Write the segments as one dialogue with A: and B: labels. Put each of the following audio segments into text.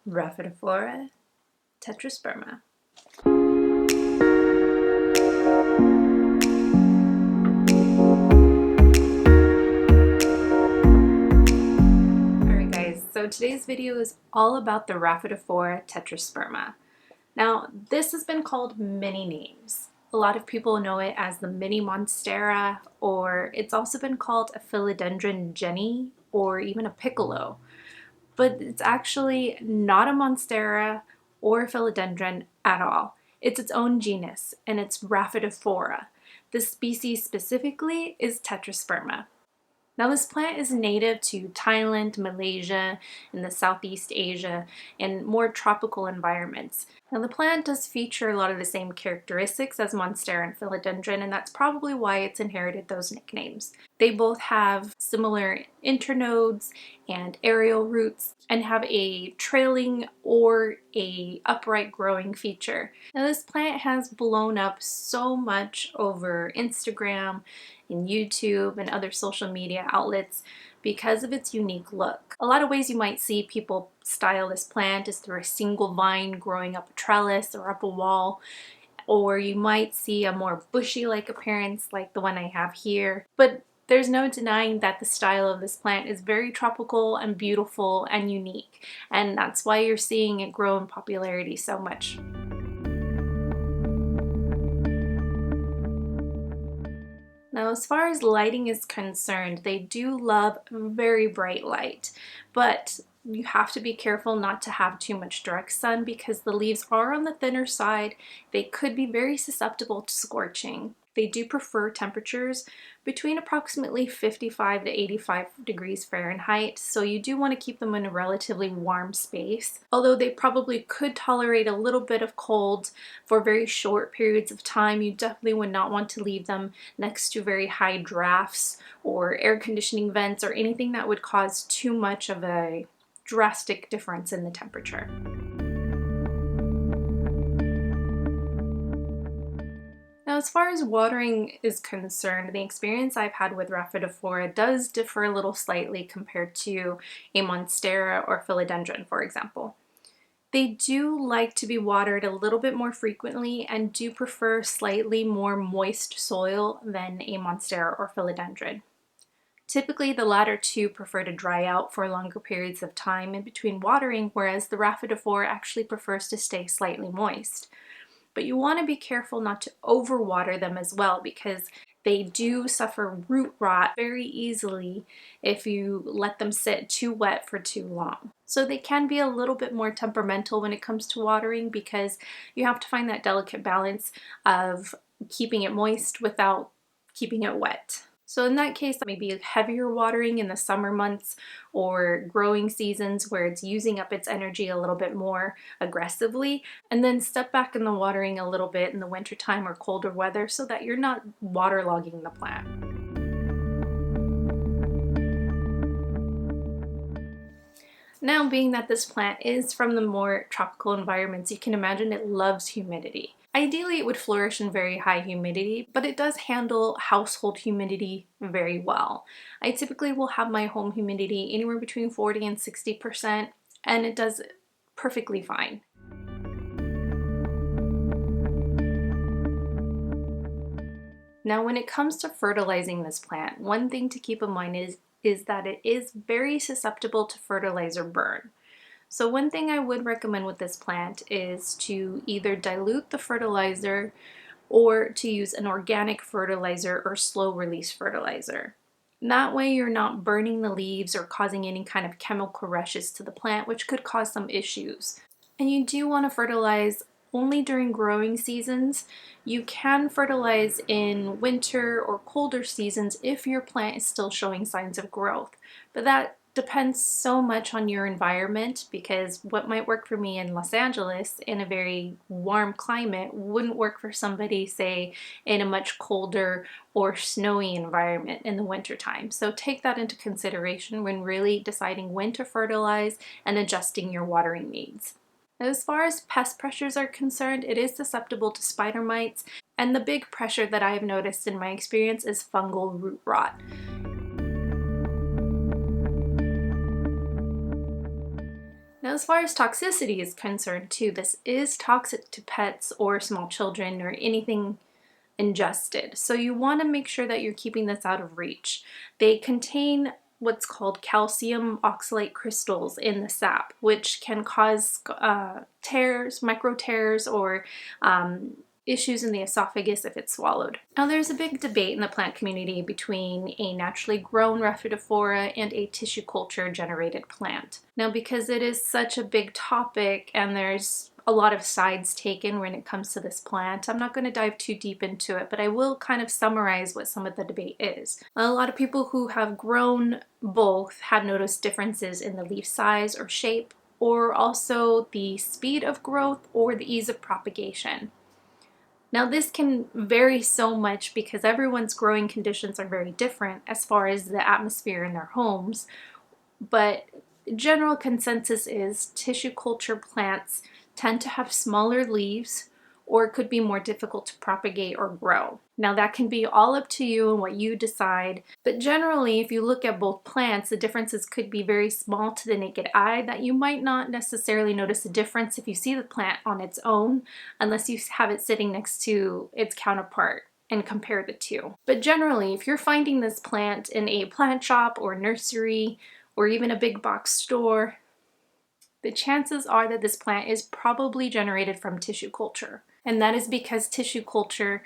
A: RHAPHIDOPHORA tetrasperma. Alright guys, so today's video is all about the RHAPHIDOPHORA tetrasperma. Now this has been called many names. A lot of people know it as the mini monstera, or it's also been called a philodendron jenny or even a piccolo. But it's actually not a monstera or a philodendron at all. It's its own genus, and it's RHAPHIDOPHORA. This species specifically is tetrasperma. Now this plant is native to Thailand, Malaysia, and the Southeast Asia, and more tropical environments. Now the plant does feature a lot of the same characteristics as Monstera and Philodendron, and that's probably why it's inherited those nicknames. They both have similar internodes and aerial roots and have a trailing or a upright growing feature. Now this plant has blown up so much over Instagram and YouTube and other social media outlets because of its unique look. A lot of ways you might see people style this plant is through a single vine growing up a trellis or up a wall, or you might see a more bushy-like appearance like the one I have here. But there's no denying that the style of this plant is very tropical and beautiful and unique, and that's why you're seeing it grow in popularity so much. Now, as far as lighting is concerned, they do love very bright light, but you have to be careful not to have too much direct sun because the leaves are on the thinner side. They could be very susceptible to scorching. They do prefer temperatures between approximately 55 to 85 degrees Fahrenheit, so you do want to keep them in a relatively warm space. Although they probably could tolerate a little bit of cold for very short periods of time, you definitely would not want to leave them next to very high drafts or air conditioning vents or anything that would cause too much of a drastic difference in the temperature. Now, as far as watering is concerned, the experience I've had with RHAPHIDOPHORA does differ a little slightly compared to a Monstera or Philodendron, for example. They do like to be watered a little bit more frequently and do prefer slightly more moist soil than a Monstera or Philodendron. Typically, the latter two prefer to dry out for longer periods of time in between watering, whereas the RHAPHIDOPHORA actually prefers to stay slightly moist. But you want to be careful not to overwater them as well because they do suffer root rot very easily if you let them sit too wet for too long. So they can be a little bit more temperamental when it comes to watering because you have to find that delicate balance of keeping it moist without keeping it wet. So in that case, maybe heavier watering in the summer months or growing seasons where it's using up its energy a little bit more aggressively, and then step back in the watering a little bit in the wintertime or colder weather so that you're not waterlogging the plant. Now, being that this plant is from the more tropical environments, you can imagine it loves humidity. Ideally, it would flourish in very high humidity, but it does handle household humidity very well. I typically will have my home humidity anywhere between 40 and 60%, and it does perfectly fine. Now, when it comes to fertilizing this plant, one thing to keep in mind is that it is very susceptible to fertilizer burn. So one thing I would recommend with this plant is to either dilute the fertilizer or to use an organic fertilizer or slow release fertilizer. That way you're not burning the leaves or causing any kind of chemical rushes to the plant, which could cause some issues. And you do want to fertilize only during growing seasons. You can fertilize in winter or colder seasons if your plant is still showing signs of growth, but that depends so much on your environment because what might work for me in Los Angeles in a very warm climate wouldn't work for somebody, say, in a much colder or snowy environment in the wintertime. So take that into consideration when really deciding when to fertilize and adjusting your watering needs. As far as pest pressures are concerned, it is susceptible to spider mites, and the big pressure that I have noticed in my experience is fungal root rot. Now, as far as toxicity is concerned too, this is toxic to pets or small children or anything ingested. So you want to make sure that you're keeping this out of reach. They contain what's called calcium oxalate crystals in the sap, which can cause tears, micro tears, or issues in the esophagus if it's swallowed. Now, there's a big debate in the plant community between a naturally grown Rhaphidophora and a tissue culture generated plant. Now, because it is such a big topic and there's a lot of sides taken when it comes to this plant, I'm not going to dive too deep into it, but I will kind of summarize what some of the debate is. A lot of people who have grown both have noticed differences in the leaf size or shape, or also the speed of growth or the ease of propagation. Now, this can vary so much because everyone's growing conditions are very different as far as the atmosphere in their homes, but general consensus is tissue culture plants tend to have smaller leaves or could be more difficult to propagate or grow. Now, that can be all up to you and what you decide, but generally, if you look at both plants, the differences could be very small to the naked eye that you might not necessarily notice a difference if you see the plant on its own, unless you have it sitting next to its counterpart and compare the two. But generally, if you're finding this plant in a plant shop or nursery or even a big box store, the chances are that this plant is probably generated from tissue culture. And that is because tissue culture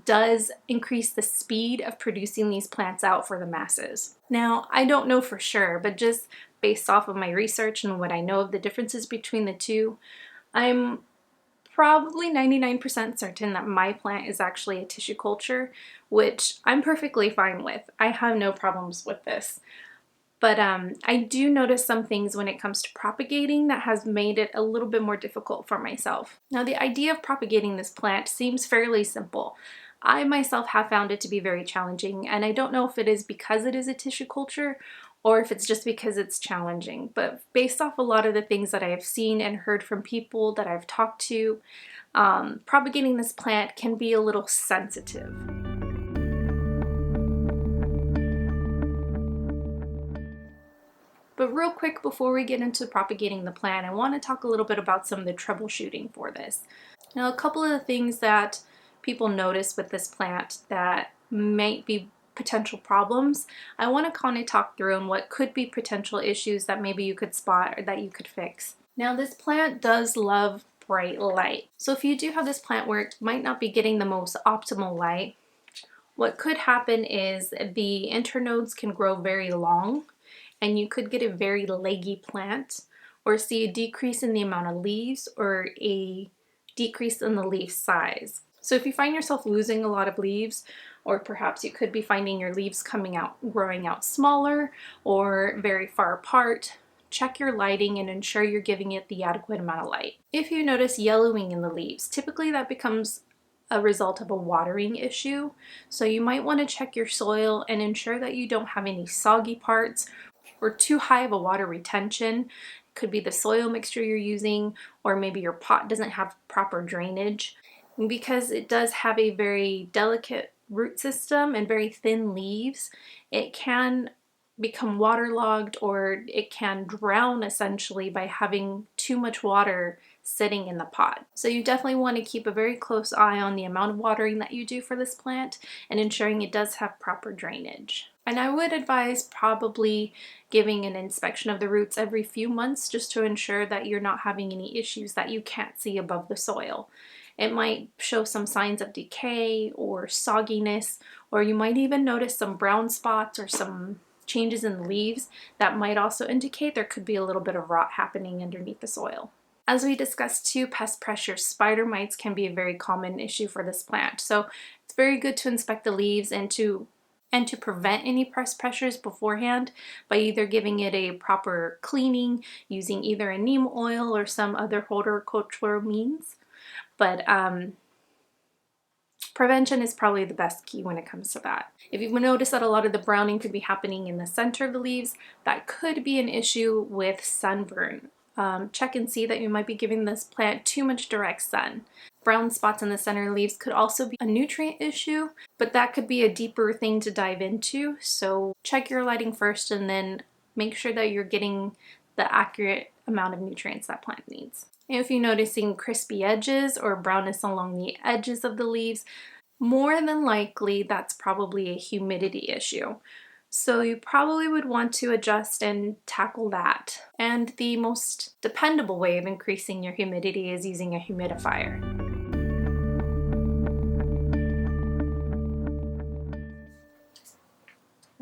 A: does increase the speed of producing these plants out for the masses. Now, I don't know for sure, but just based off of my research and what I know of the differences between the two, I'm probably 99% certain that my plant is actually a tissue culture, which I'm perfectly fine with. I have no problems with this. But I do notice some things when it comes to propagating that has made it a little bit more difficult for myself. Now, the idea of propagating this plant seems fairly simple. I myself have found it to be very challenging, and I don't know if it is because it is a tissue culture or if it's just because it's challenging. But based off a lot of the things that I have seen and heard from people that I've talked to, propagating this plant can be a little sensitive. But real quick, before we get into propagating the plant, I want to talk a little bit about some of the troubleshooting for this. Now, a couple of the things that people notice with this plant that might be potential problems, I want to kind of talk through and what could be potential issues that maybe you could spot or that you could fix. Now, this plant does love bright light. So if you do have this plant where it might not be getting the most optimal light, what could happen is the internodes can grow very long, and you could get a very leggy plant or see a decrease in the amount of leaves or a decrease in the leaf size. So if you find yourself losing a lot of leaves, or perhaps you could be finding your leaves growing out smaller or very far apart, check your lighting and ensure you're giving it the adequate amount of light. If you notice yellowing in the leaves, typically that becomes a result of a watering issue. So you might want to check your soil and ensure that you don't have any soggy parts or too high of a water retention. It could be the soil mixture you're using, or maybe your pot doesn't have proper drainage. And because it does have a very delicate root system and very thin leaves, it can become waterlogged, or it can drown essentially by having too much water sitting in the pot. So you definitely want to keep a very close eye on the amount of watering that you do for this plant and ensuring it does have proper drainage. And I would advise probably giving an inspection of the roots every few months just to ensure that you're not having any issues that you can't see above the soil. It might show some signs of decay or sogginess, or you might even notice some brown spots or some changes in the leaves that might also indicate there could be a little bit of rot happening underneath the soil. As we discussed too, pest pressure, spider mites can be a very common issue for this plant. So it's very good to inspect the leaves and to prevent any pest pressures beforehand by either giving it a proper cleaning using either a neem oil or some other horticultural means. But prevention is probably the best key when it comes to that. If you notice that a lot of the browning could be happening in the center of the leaves, that could be an issue with sunburn. Check and see that you might be giving this plant too much direct sun. Brown spots in the center leaves could also be a nutrient issue, but that could be a deeper thing to dive into. So check your lighting first and then make sure that you're getting the accurate amount of nutrients that plant needs. If you're noticing crispy edges or brownness along the edges of the leaves, more than likely that's probably a humidity issue. So you probably would want to adjust and tackle that. And the most dependable way of increasing your humidity is using a humidifier.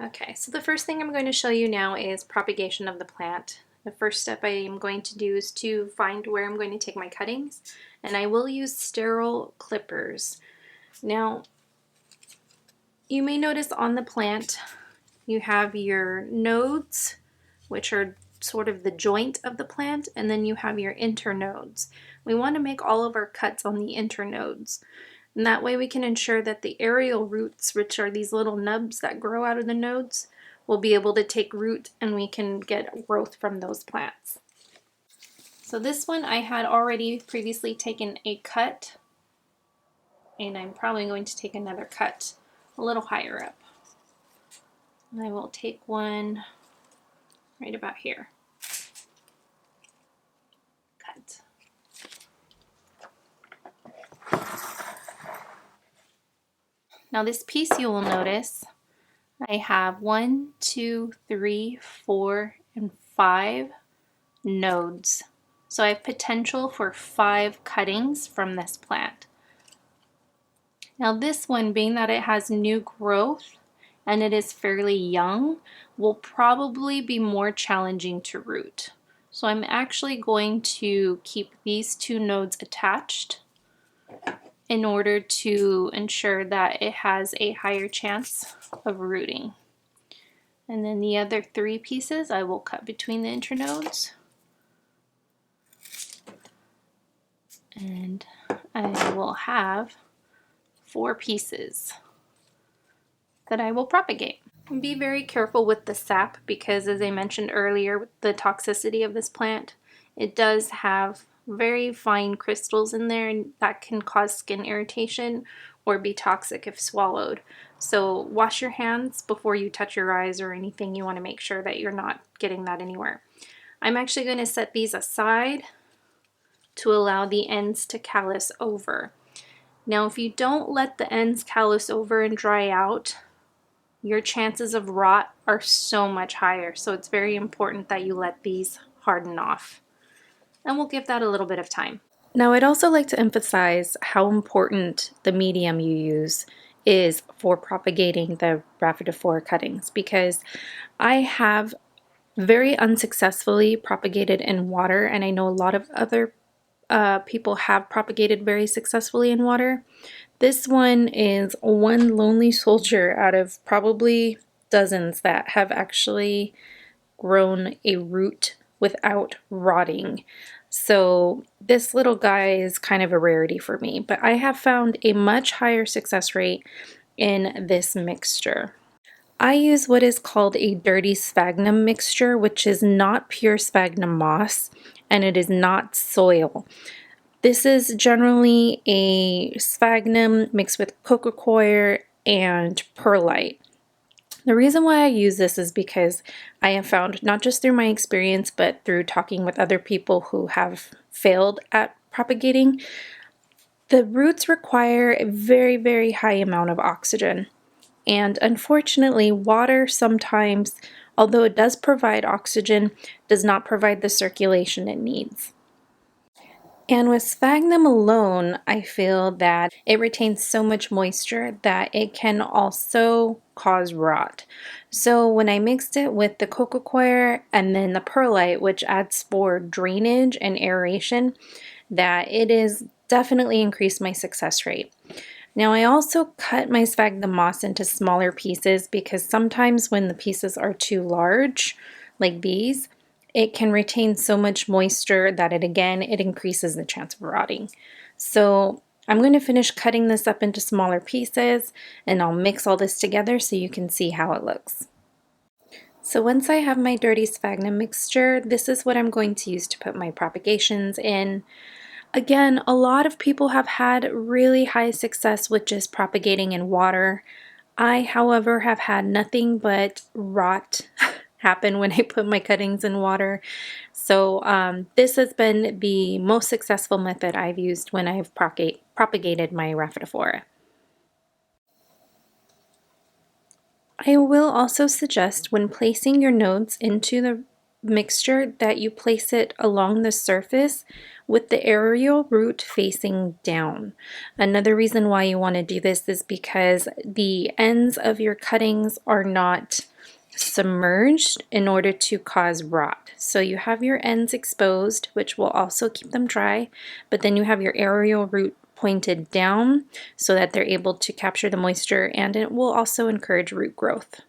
A: Okay, so the first thing I'm going to show you now is propagation of the plant. The first step I am going to do is to find where I'm going to take my cuttings, and I will use sterile clippers. Now, you may notice on the plant you have your nodes, which are sort of the joint of the plant, and then you have your internodes. We want to make all of our cuts on the internodes, and that way we can ensure that the aerial roots, which are these little nubs that grow out of the nodes, will be able to take root and we can get growth from those plants. So this one I had already previously taken a cut, and I'm probably going to take another cut a little higher up. And I will take one right about here. Cut. Now this piece, you will notice I have 1, 2, 3, 4, and 5 nodes. So I have potential for 5 cuttings from this plant. Now this one, being that it has new growth and it is fairly young, will probably be more challenging to root. So I'm actually going to keep these 2 nodes attached in order to ensure that it has a higher chance of rooting. And then the other 3 pieces I will cut between the internodes. And I will have 4 pieces that I will propagate. Be very careful with the sap because, as I mentioned earlier, with the toxicity of this plant, it does have very fine crystals in there and that can cause skin irritation or be toxic if swallowed. So wash your hands before you touch your eyes or anything. You want to make sure that you're not getting that anywhere. I'm actually going to set these aside to allow the ends to callus over. Now, if you don't let the ends callus over and dry out, your chances of rot are so much higher. So it's very important that you let these harden off. And we'll give that a little bit of time. Now, I'd also like to emphasize how important the medium you use is for propagating the RHAPHIDOPHORA cuttings, because I have very unsuccessfully propagated in water, and I know a lot of other people have propagated very successfully in water. This one is one lonely soldier out of probably dozens that have actually grown a root without rotting. So this little guy is kind of a rarity for me, but I have found a much higher success rate in this mixture. I use what is called a dirty sphagnum mixture, which is not pure sphagnum moss, and it is not soil. This is generally a sphagnum mixed with coco coir and perlite. The reason why I use this is because I have found, not just through my experience, but through talking with other people who have failed at propagating, the roots require a very, very high amount of oxygen. And unfortunately, water sometimes, although it does provide oxygen, does not provide the circulation it needs. And with sphagnum alone, I feel that it retains so much moisture that it can also cause rot. So when I mixed it with the coco coir and then the perlite, which adds for drainage and aeration, that it is definitely increased my success rate. Now I also cut my sphagnum moss into smaller pieces because sometimes when the pieces are too large, like these, it can retain so much moisture that it increases the chance of rotting. So I'm going to finish cutting this up into smaller pieces and I'll mix all this together so you can see how it looks. So once I have my dirty sphagnum mixture, this is what I'm going to use to put my propagations in. Again, a lot of people have had really high success with just propagating in water. I, however, have had nothing but rot happen when I put my cuttings in water. So this has been the most successful method I've used when I've propagated my Rhaphidophora. I will also suggest when placing your nodes into the mixture that you place it along the surface with the aerial root facing down. Another reason why you want to do this is because the ends of your cuttings are not submerged in order to cause rot. So you have your ends exposed, which will also keep them dry, but then you have your aerial root pointed down so that they're able to capture the moisture, and it will also encourage root growth.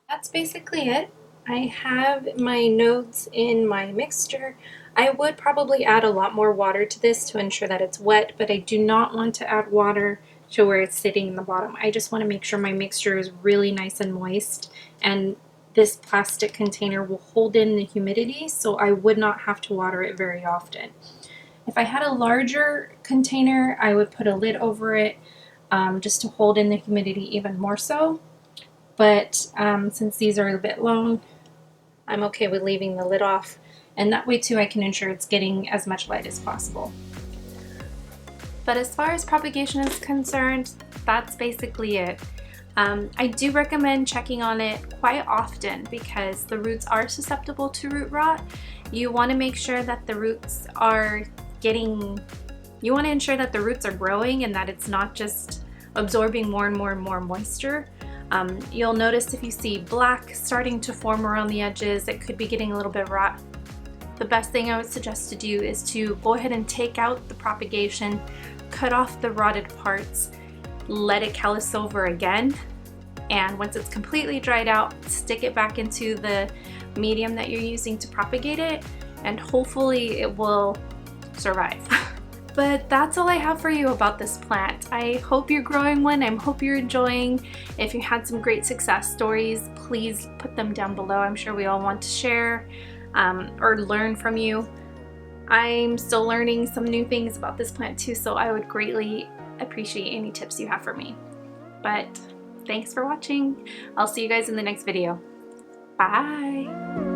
A: That's basically it. I have my nodes in my mixture. I would probably add a lot more water to this to ensure that it's wet, but I do not want to add water to where it's sitting in the bottom. I just want to make sure my mixture is really nice and moist, and this plastic container will hold in the humidity, so I would not have to water it very often. If I had a larger container, I would put a lid over it just to hold in the humidity even more so. But since these are a bit long, I'm okay with leaving the lid off, and that way too I can ensure it's getting as much light as possible. But as far as propagation is concerned, that's basically it. I do recommend checking on it quite often because the roots are susceptible to root rot. You want to make sure that the roots are you want to ensure that the roots are growing and that it's not just absorbing more and more and more moisture. You'll notice if you see black starting to form around the edges, it could be getting a little bit rot. The best thing I would suggest to do is to go ahead and take out the propagation, cut off the rotted parts, let it callus over again, and once it's completely dried out, stick it back into the medium that you're using to propagate it, and hopefully it will survive. But that's all I have for you about this plant. I hope you're growing one. I hope you're enjoying. If you had some great success stories, please put them down below. I'm sure we all want to share or learn from you. I'm still learning some new things about this plant too, so I would greatly appreciate any tips you have for me. But thanks for watching. I'll see you guys in the next video. Bye!